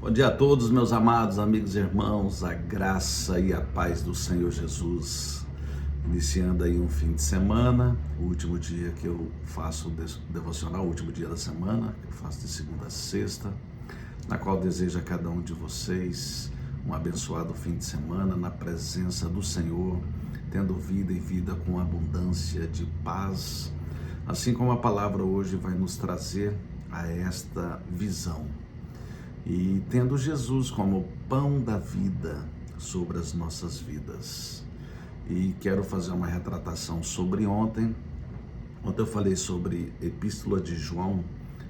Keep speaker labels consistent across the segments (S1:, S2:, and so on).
S1: Bom dia a todos, meus amados amigos e irmãos, a graça e a paz do Senhor Jesus. Iniciando aí um fim de semana, o último dia que eu faço o devocional, o último dia da semana, que eu faço de segunda a sexta, na qual desejo a cada um de vocês um abençoado fim de semana na presença do Senhor, tendo vida e vida com abundância de paz, assim como a palavra hoje vai nos trazer a esta visão. E tendo Jesus como pão da vida sobre as nossas vidas. E quero fazer uma retratação sobre ontem. Ontem eu falei sobre Epístola de João,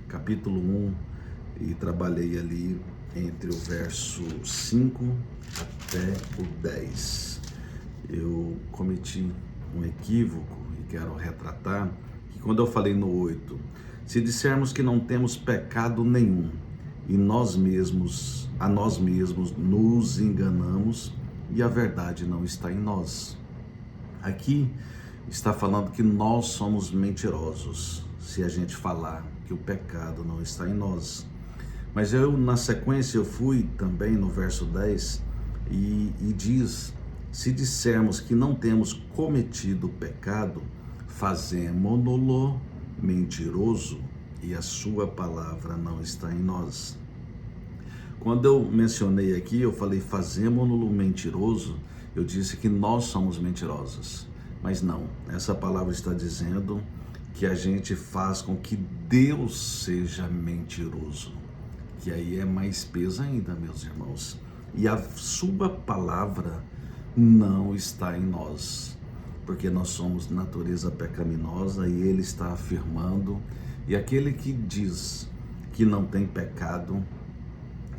S1: capítulo 1, e trabalhei ali entre o verso 5 até o 10. Eu cometi um equívoco e quero retratar que quando eu falei no 8, se dissermos que não temos pecado nenhum, e a nós mesmos nos enganamos e a verdade não está em nós. Aqui está falando que nós somos mentirosos se a gente falar que o pecado não está em nós. Mas na sequência eu fui também no verso 10 e diz: se dissermos que não temos cometido pecado, fazemo-no-lo mentiroso e a sua palavra não está em nós. Quando eu mencionei aqui, eu falei fazemo-no mentiroso, eu disse que nós somos mentirosos, mas não, essa palavra está dizendo que a gente faz com que Deus seja mentiroso, que aí é mais peso ainda, meus irmãos, e a sua palavra não está em nós, porque nós somos natureza pecaminosa e ele está afirmando, e aquele que diz que não tem pecado,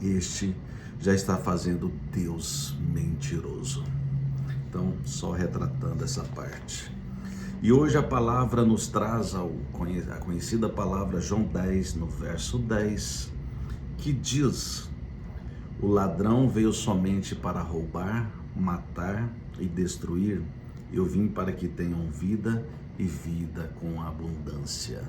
S1: este já está fazendo Deus mentiroso. Então, só retratando essa parte. E hoje a palavra nos traz a conhecida palavra João 10, no verso 10, que diz: o ladrão veio somente para roubar, matar e destruir. Eu vim para que tenham vida e vida com abundância.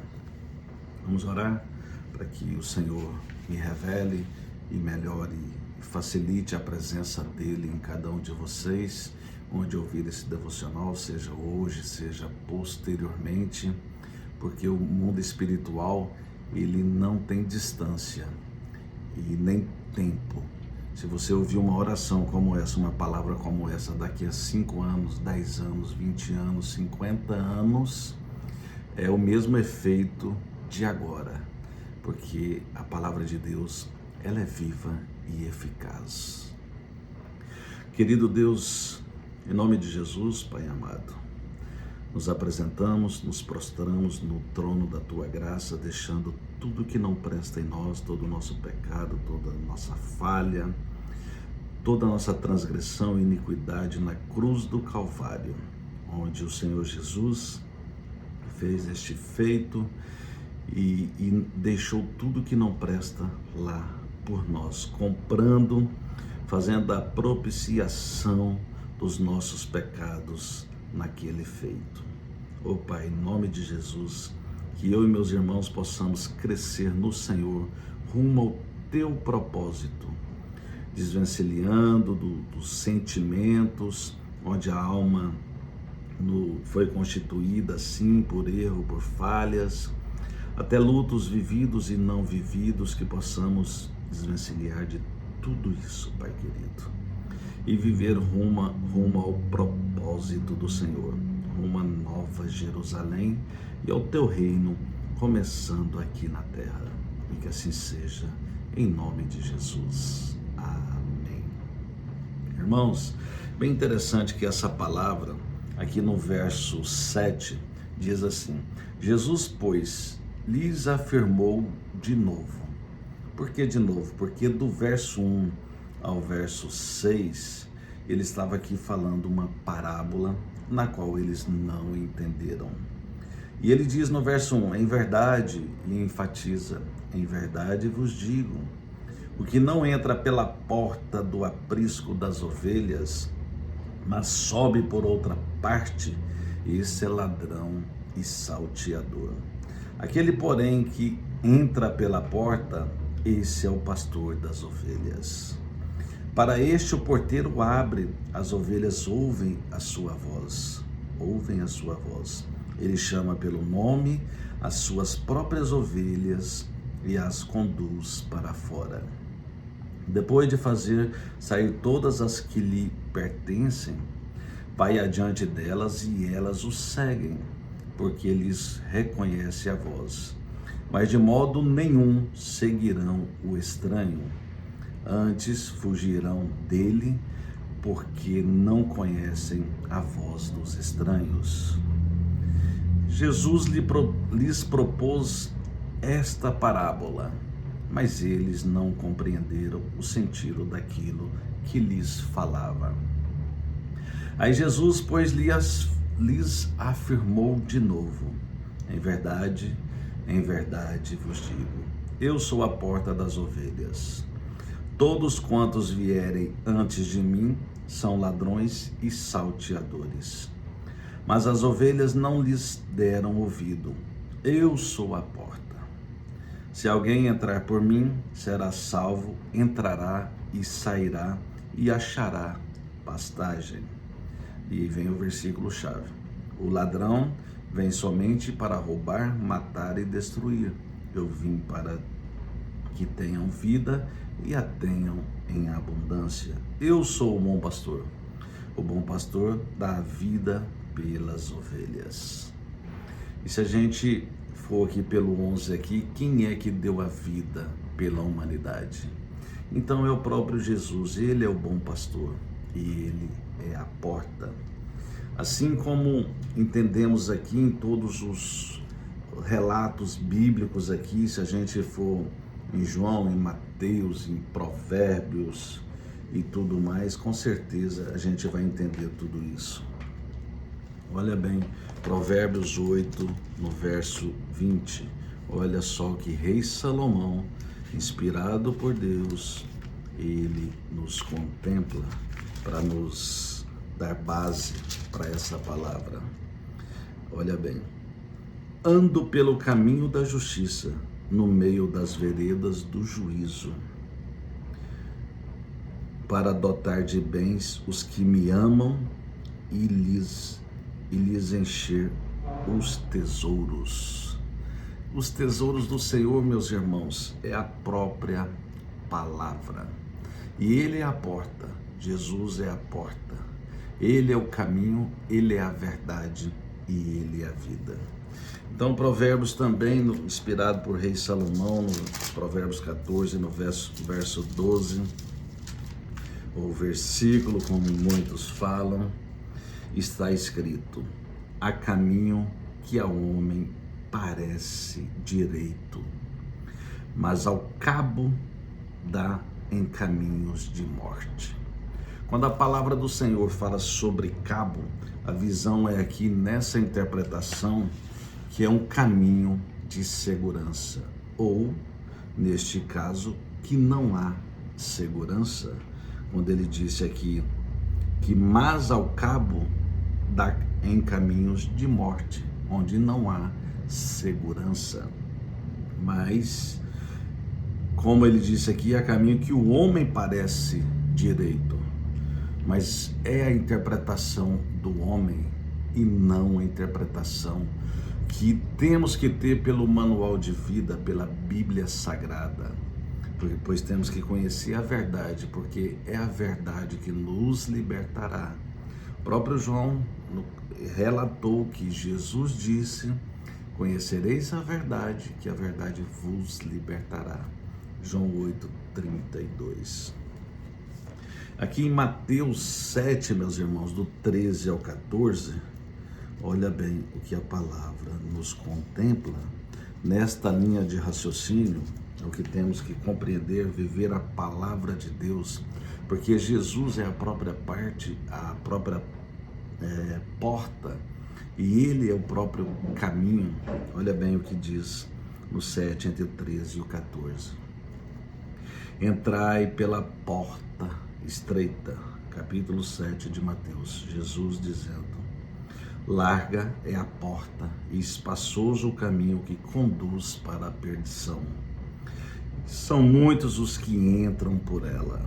S1: Vamos orar para que o Senhor me revele e melhore e facilite a presença dele em cada um de vocês, onde ouvir esse devocional, seja hoje, seja posteriormente, porque o mundo espiritual, ele não tem distância e nem tempo. Se você ouvir uma oração como essa, uma palavra como essa, daqui a 5 anos, 10 anos, 20 anos, 50 anos, é o mesmo efeito de agora, porque a palavra de Deus, ela é viva e eficaz. Querido Deus, em nome de Jesus, Pai amado, nos apresentamos, nos prostramos no trono da Tua graça, deixando tudo que não presta em nós, todo o nosso pecado, toda a nossa falha, toda a nossa transgressão e iniquidade na cruz do Calvário, onde o Senhor Jesus fez este feito e deixou tudo que não presta lá por nós, comprando, fazendo a propiciação dos nossos pecados naquele feito. Ó Pai, em nome de Jesus, que eu e meus irmãos possamos crescer no Senhor rumo ao Teu propósito, desvencilhando dos sentimentos, onde a alma foi constituída assim por erro, por falhas, até lutos vividos e não vividos, que possamos desvencilhar de tudo isso, Pai querido, e viver rumo ao propósito do Senhor, rumo à nova Jerusalém e ao Teu reino, começando aqui na terra, e que assim seja, em nome de Jesus. Amém. Irmãos, bem interessante que essa palavra, aqui no verso 7, diz assim: Jesus, pois, lhes afirmou de novo. Por que de novo? Porque do verso 1 ao verso 6, ele estava aqui falando uma parábola na qual eles não entenderam. E ele diz no verso 1, em verdade, e enfatiza, em verdade vos digo, o que não entra pela porta do aprisco das ovelhas, mas sobe por outra parte, esse é ladrão e salteador. Aquele, porém, que entra pela porta Esse é o pastor das ovelhas. Para este o porteiro abre, as ovelhas ouvem a sua voz. Ouvem a sua voz. Ele chama pelo nome as suas próprias ovelhas e as conduz para fora. Depois de fazer sair todas as que lhe pertencem, vai adiante delas e elas o seguem, porque lhes reconhece a voz. Mas de modo nenhum seguirão o estranho, antes fugirão dele, porque não conhecem a voz dos estranhos. Jesus lhes propôs esta parábola, mas eles não compreenderam o sentido daquilo que lhes falava. Aí Jesus, pois, lhes afirmou de novo: em verdade vos digo, eu sou a porta das ovelhas. Todos quantos vierem antes de mim são ladrões e salteadores, mas as ovelhas não lhes deram ouvido. Eu sou a porta. Se alguém entrar por mim, será salvo, entrará e sairá e achará pastagem. E vem o versículo chave: o ladrão vem somente para roubar, matar e destruir. Eu vim para que tenham vida e a tenham em abundância. Eu sou o bom pastor. O bom pastor dá a vida pelas ovelhas. E se a gente for aqui pelo 11 aqui, quem é que deu a vida pela humanidade? Então é o próprio Jesus. Ele é o bom pastor e ele é a porta. Assim como entendemos aqui em todos os relatos bíblicos aqui, se a gente for em João, em Mateus, em Provérbios e tudo mais, com certeza a gente vai entender tudo isso. Olha bem, Provérbios 8, no verso 20. Olha só que rei Salomão, inspirado por Deus, ele nos contempla para nos dar base para essa palavra. Olha bem, ando pelo caminho da justiça, no meio das veredas do juízo, para dotar de bens os que me amam e lhes encher os tesouros. Os tesouros do Senhor, meus irmãos, é a própria palavra. E Ele é a porta, Jesus é a porta. Ele é o caminho, Ele é a verdade e Ele é a vida. Então, Provérbios também, inspirado por rei Salomão, no Provérbios 14, no verso 12, ou versículo, como muitos falam, está escrito: há caminho que ao homem parece direito, mas ao cabo dá em caminhos de morte. Quando a palavra do Senhor fala sobre cabo, a visão é aqui nessa interpretação que é um caminho de segurança, ou, neste caso, que não há segurança, quando ele disse aqui que mas ao cabo dá em caminhos de morte, onde não há segurança. Mas, como ele disse aqui, há caminho que o homem parece direito, mas é a interpretação do homem e não a interpretação que temos que ter pelo manual de vida, pela Bíblia Sagrada, pois temos que conhecer a verdade, porque é a verdade que nos libertará. O próprio João relatou que Jesus disse: conhecereis a verdade, que a verdade vos libertará. João 8:32. Aqui em Mateus 7, meus irmãos, do 13 ao 14, olha bem o que a palavra nos contempla. Nesta linha de raciocínio, é o que temos que compreender, viver a palavra de Deus, porque Jesus é a própria parte, a própria porta, e Ele é o próprio caminho. Olha bem o que diz no 7, entre o 13 e o 14. Entrai pela porta estreita, capítulo 7 de Mateus, Jesus dizendo: larga é a porta e espaçoso o caminho que conduz para a perdição, São muitos os que entram por ela,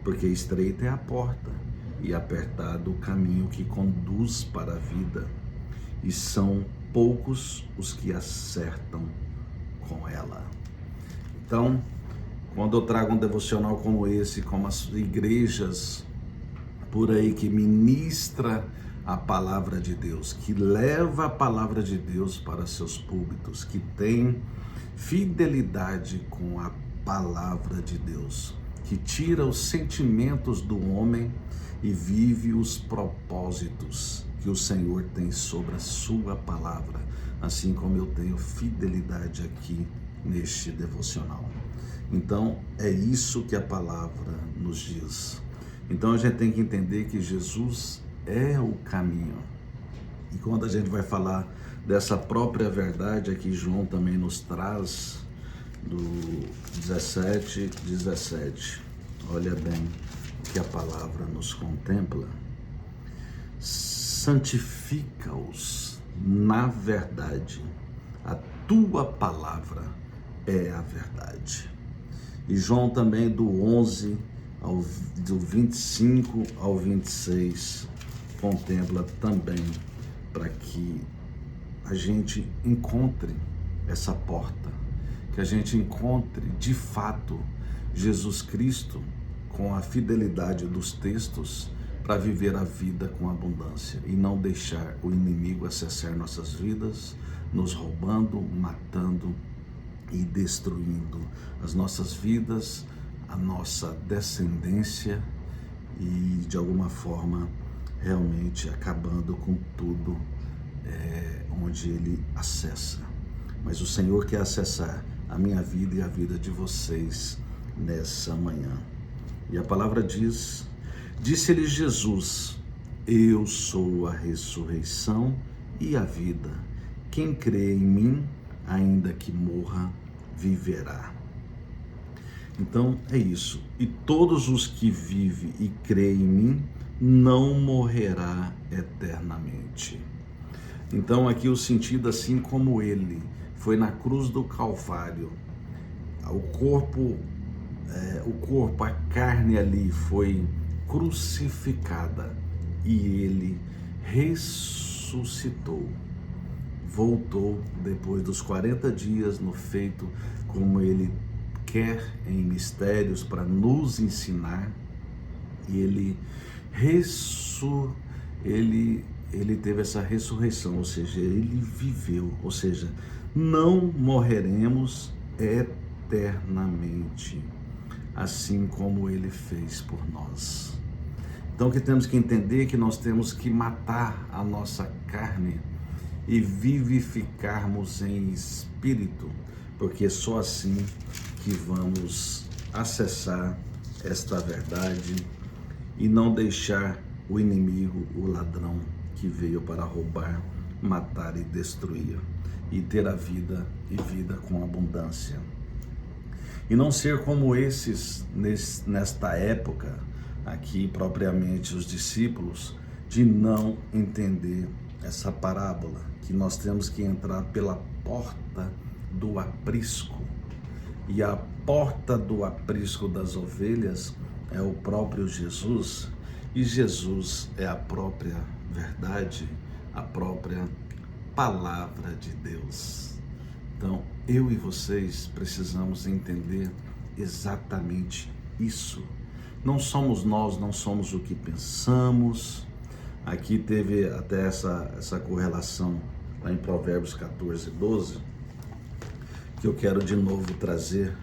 S1: porque estreita é a porta e apertado o caminho que conduz para a vida, e são poucos os que acertam com ela. Então, quando eu trago um devocional como esse, como as igrejas por aí que ministra a palavra de Deus, que leva a palavra de Deus para seus púlpitos, que tem fidelidade com a palavra de Deus, que tira os sentimentos do homem e vive os propósitos que o Senhor tem sobre a sua palavra, assim como eu tenho fidelidade aqui neste devocional. Então, é isso que a palavra nos diz. Então, a gente tem que entender que Jesus é o caminho. E quando a gente vai falar dessa própria verdade, aqui João também nos traz, do 17, olha bem o que a palavra nos contempla. Santifica-os na verdade, a tua palavra é a verdade. E João também do 25 ao 26 contempla também, para que a gente encontre essa porta, que a gente encontre de fato Jesus Cristo com a fidelidade dos textos para viver a vida com abundância e não deixar o inimigo acessar nossas vidas, nos roubando, matando e destruindo as nossas vidas, a nossa descendência e de alguma forma realmente acabando com tudo onde ele acessa. Mas o Senhor quer acessar a minha vida e a vida de vocês nessa manhã. E a palavra diz: disse-lhe Jesus, eu sou a ressurreição e a vida. Quem crê em mim, ainda que morra, viverá. Então é isso. E todos os que vivem e creem em mim, não morrerá eternamente. Então aqui o sentido, assim como ele foi na cruz do Calvário, o corpo, a carne ali foi crucificada e ele ressuscitou, voltou depois dos 40 dias no feito como ele quer em mistérios para nos ensinar, e ele teve essa ressurreição, ou seja, ele viveu, ou seja, não morreremos eternamente, assim como ele fez por nós. Então, o que temos que entender é que nós temos que matar a nossa carne e vivificarmos em espírito, porque só assim que vamos acessar esta verdade e não deixar o inimigo, o ladrão que veio para roubar, matar e destruir, e ter a vida e vida com abundância. E não ser como esses nesta época, aqui propriamente os discípulos, de não entender essa parábola, que nós temos que entrar pela porta do aprisco. E a porta do aprisco das ovelhas é o próprio Jesus, e Jesus é a própria verdade, a própria palavra de Deus. Então, eu e vocês precisamos entender exatamente isso. Não somos nós, não somos o que pensamos. Aqui teve até essa correlação lá em Provérbios 14, 12, que eu quero de novo trazer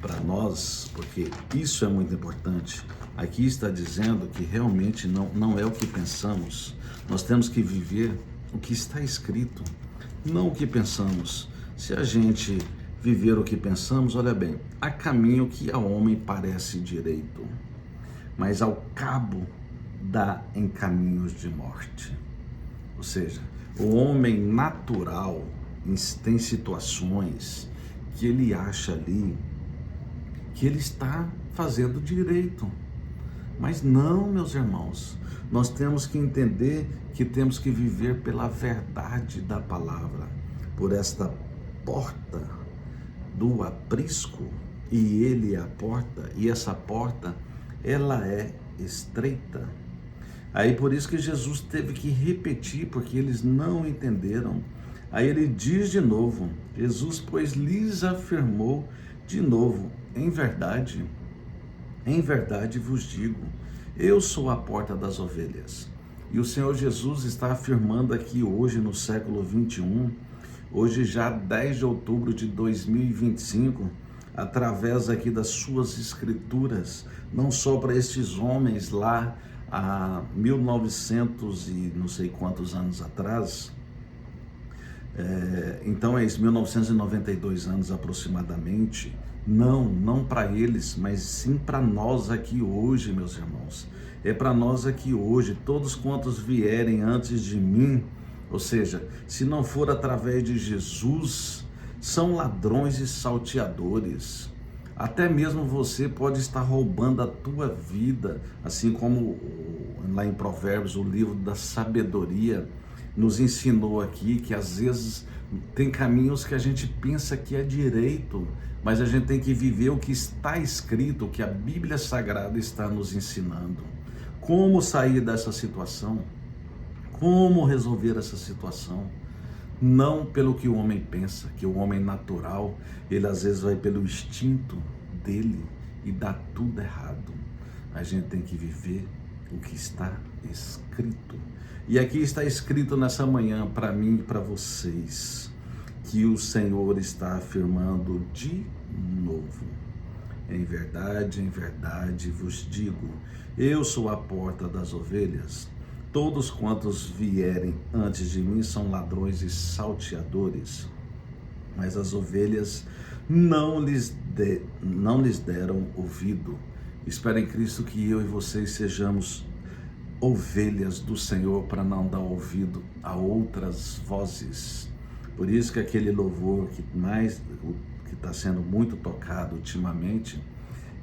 S1: para nós, porque isso é muito importante. Aqui está dizendo que realmente não é o que pensamos. Nós temos que viver o que está escrito, não o que pensamos. Se a gente viver o que pensamos, olha bem, há caminho que ao homem parece direito, mas ao cabo dá em caminhos de morte. Ou seja, o homem natural tem situações que ele acha ali que ele está fazendo direito. Mas não, meus irmãos, nós temos que entender que temos que viver pela verdade da palavra, por esta porta do aprisco, e ele é a porta, e essa porta, ela é estreita. Aí por isso que Jesus teve que repetir, porque eles não entenderam. Aí ele diz de novo, Jesus, pois lhes afirmou de novo, em verdade vos digo, eu sou a porta das ovelhas. E o Senhor Jesus está afirmando aqui hoje no século 21, hoje já 10 de outubro de 2025, através aqui das suas escrituras, não só para estes homens lá há 1900 e não sei quantos anos atrás, então é isso, 1992 anos aproximadamente, não para eles, mas sim para nós aqui hoje, meus irmãos. É para nós aqui hoje, todos quantos vierem antes de mim, ou seja, se não for através de Jesus, são ladrões e salteadores. Até mesmo você pode estar roubando a tua vida, assim como lá em Provérbios, o livro da sabedoria, nos ensinou aqui que às vezes tem caminhos que a gente pensa que é direito, mas a gente tem que viver o que está escrito, o que a Bíblia Sagrada está nos ensinando. Como sair dessa situação? Como resolver essa situação? Não pelo que o homem pensa, que o homem natural, ele às vezes vai pelo instinto dele e dá tudo errado. A gente tem que viver o que está escrito. E aqui está escrito nessa manhã para mim e para vocês, que o Senhor está afirmando de novo. Em verdade vos digo, eu sou a porta das ovelhas. Todos quantos vierem antes de mim são ladrões e salteadores, mas as ovelhas não lhes deram ouvido. Espero em Cristo que eu e vocês sejamos ovelhas do Senhor para não dar ouvido a outras vozes. Por isso que aquele louvor que está sendo muito tocado ultimamente,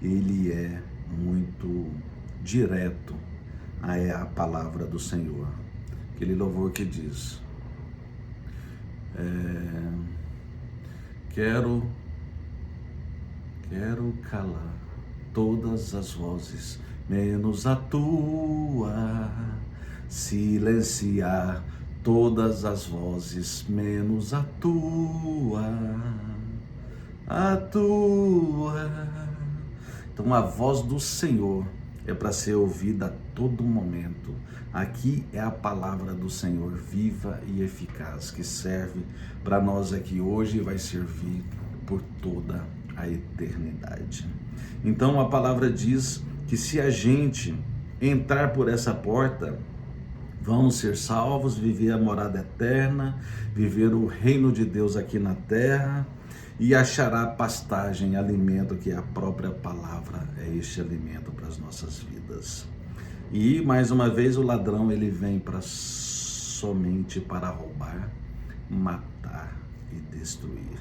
S1: ele é muito direto a palavra do Senhor. Aquele louvor que diz, quero calar todas as vozes, menos a tua, silenciar todas as vozes, menos a tua. Então a voz do Senhor é para ser ouvida a todo momento. Aqui é a palavra do Senhor viva e eficaz, que serve para nós aqui hoje e vai servir por toda a eternidade. Então a palavra diz que se a gente entrar por essa porta, vamos ser salvos, viver a morada eterna, viver o reino de Deus aqui na terra, e achará pastagem, alimento, que é a própria palavra, é este alimento para as nossas vidas. E mais uma vez o ladrão, ele vem somente para roubar, matar e destruir.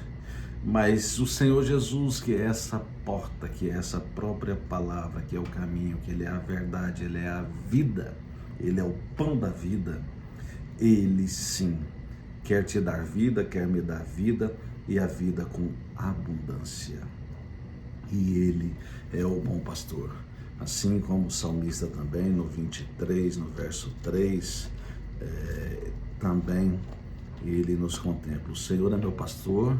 S1: Mas o Senhor Jesus, que é essa porta, que é essa própria palavra, que é o caminho, que ele é a verdade, ele é a vida, ele é o pão da vida, ele sim quer te dar vida, quer me dar vida, e a vida com abundância. E ele é o bom pastor. Assim como o salmista também, no 23, no verso 3, também ele nos contempla. O Senhor é meu pastor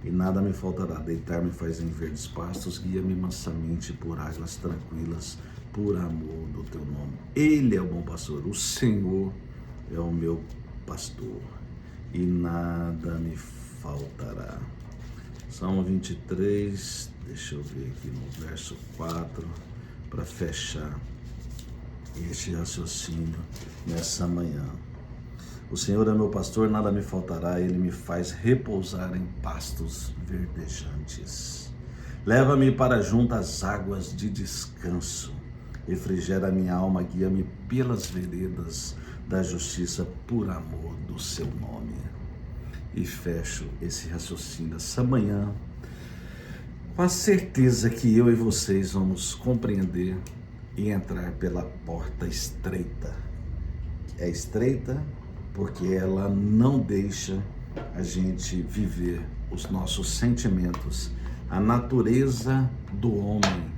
S1: e nada me faltará. Deitar-me faz em verdes pastos, guia-me mansamente por águas tranquilas, por amor do teu nome. Ele é o bom pastor, o Senhor é o meu pastor e nada me faltará. Salmo 23, deixa eu ver aqui no verso 4, para fechar este raciocínio nessa manhã. O Senhor é meu pastor, nada me faltará, ele me faz repousar em pastos verdejantes. Leva-me para junto às águas de descanso, refrigera minha alma, guia-me pelas veredas da justiça por amor do seu nome. E fecho esse raciocínio essa manhã com a certeza que eu e vocês vamos compreender e entrar pela porta estreita. É estreita porque ela não deixa a gente viver os nossos sentimentos. A natureza do homem,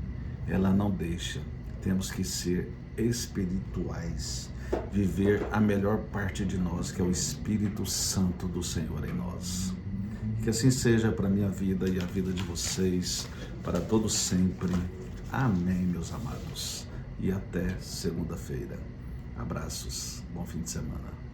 S1: ela não deixa. Temos que ser espirituais, viver a melhor parte de nós, que é o Espírito Santo do Senhor em nós. Que assim seja para a minha vida e a vida de vocês, para todos sempre. Amém, meus amados. E até segunda-feira. Abraços. Bom fim de semana.